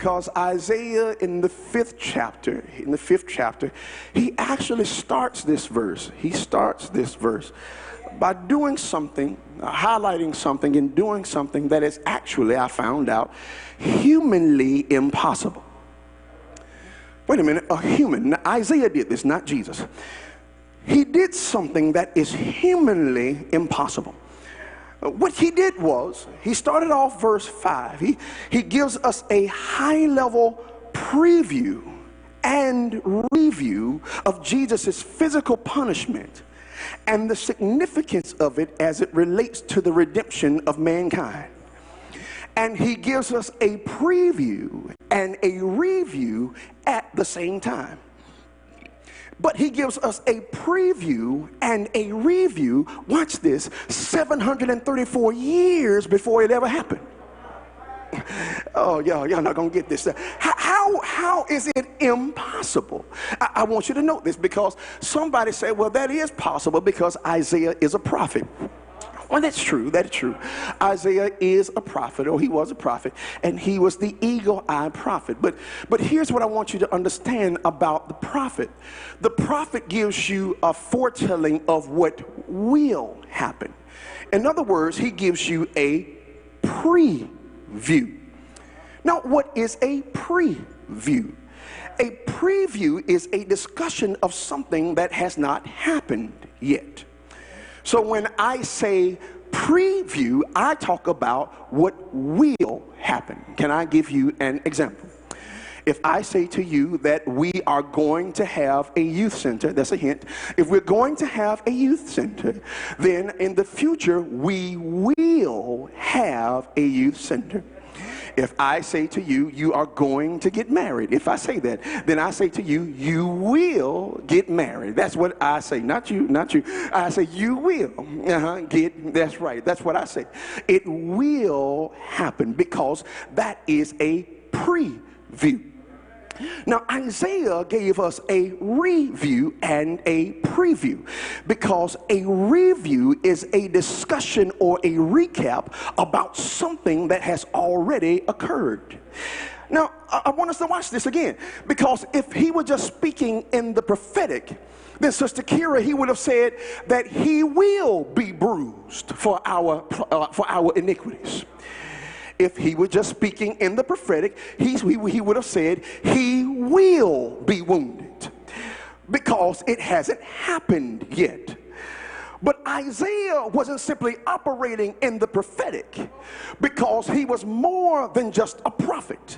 because Isaiah in the fifth chapter, he actually starts this verse. He starts this verse by doing something, highlighting something and doing something that is actually, I found out, humanly impossible. Wait a minute, a human. Now, Isaiah did this, not Jesus. He did something that is humanly impossible. What he did was, he started off verse 5. He gives us a high-level preview and review of Jesus' physical punishment and the significance of it as it relates to the redemption of mankind. And he gives us a preview and a review at the same time. But he gives us a preview and a review, watch this, 734 years before it ever happened. Oh, y'all not gonna get this. How is it impossible? I want you to note this, because somebody say, well, that is possible because Isaiah is a prophet. Well, that's true. That's true. Isaiah is a prophet, or he was a prophet, and he was the eagle-eyed prophet. But here's what I want you to understand about the prophet. The prophet gives you a foretelling of what will happen. In other words, he gives you a preview. Now, what is a preview? A preview is a discussion of something that has not happened yet. So when I say preview, I talk about what will happen. Can I give you an example? If I say to you that we are going to have a youth center, that's a hint. If we're going to have a youth center, then in the future we will have a youth center. If I say to you, you are going to get married, if I say that, then I say to you, you will get married. That's what I say, not you. I say, you will that's right. That's what I say. It will happen because that is a preview. Now, Isaiah gave us a review and a preview, because a review is a discussion or a recap about something that has already occurred. Now, I want us to watch this again, because if he were just speaking in the prophetic, then Sister Kira, he would have said that he will be bruised for our iniquities. If he were just speaking in the prophetic, he would have said he will be wounded, because it hasn't happened yet. But Isaiah wasn't simply operating in the prophetic, because he was more than just a prophet.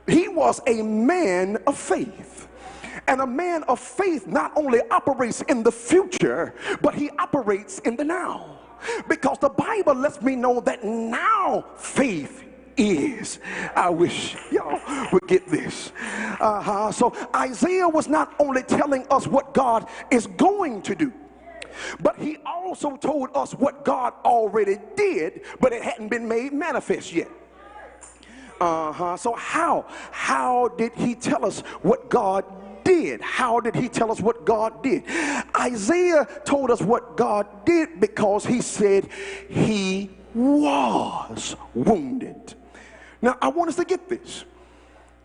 He was a man of faith. And a man of faith not only operates in the future, but he operates in the now. Because the Bible lets me know that now faith is. I wish y'all would get this. So Isaiah was not only telling us what God is going to do, but he also told us what God already did, but it hadn't been made manifest yet. So how did he tell us what God did? How did he tell us what God did? Isaiah told us what God did because he said he was wounded. Now, I want us to get this,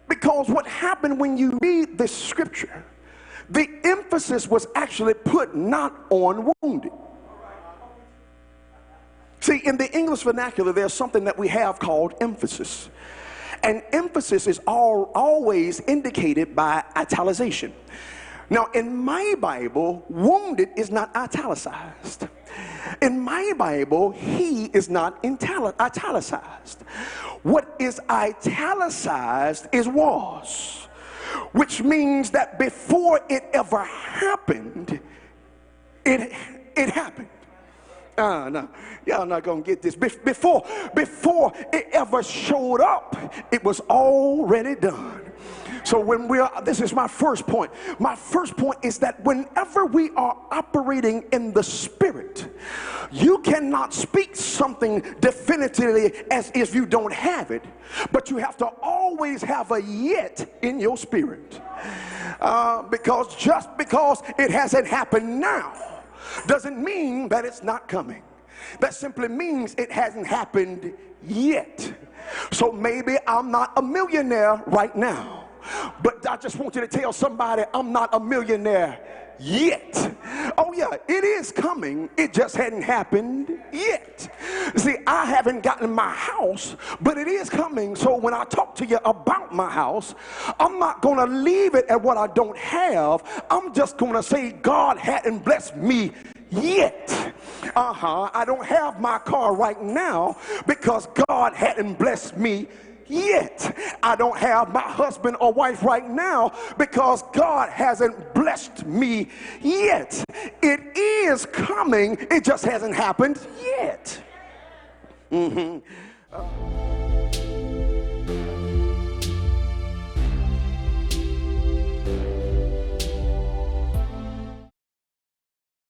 because what happened when you read this scripture, the emphasis was actually put not on wounded. See, in the English vernacular, there's something that we have called emphasis. And emphasis is always indicated by italicization. Now, in my Bible, wounded is not italicized. In my Bible, he is not italicized. What is italicized is was, which means that before it ever happened, it happened. No, y'all not gonna get this. Before it ever showed up, it was already done. So this is my first point. My first point is that whenever we are operating in the Spirit, you cannot speak something definitively as if you don't have it, but you have to always have a yet in your spirit. Because just because it hasn't happened now doesn't mean that it's not coming. That simply means it hasn't happened yet. So maybe I'm not a millionaire right now, but I just want you to tell somebody I'm not a millionaire yet. Oh yeah, it is coming. It just hadn't happened yet. See, I haven't gotten my house, but it is coming. So when I talk to you about my house, I'm not going to leave it at what I don't have. I'm just going to say God hadn't blessed me yet. I don't have my car right now because God hadn't blessed me yet. I don't have my husband or wife right now because God hasn't blessed me yet. It is coming, it just hasn't happened yet.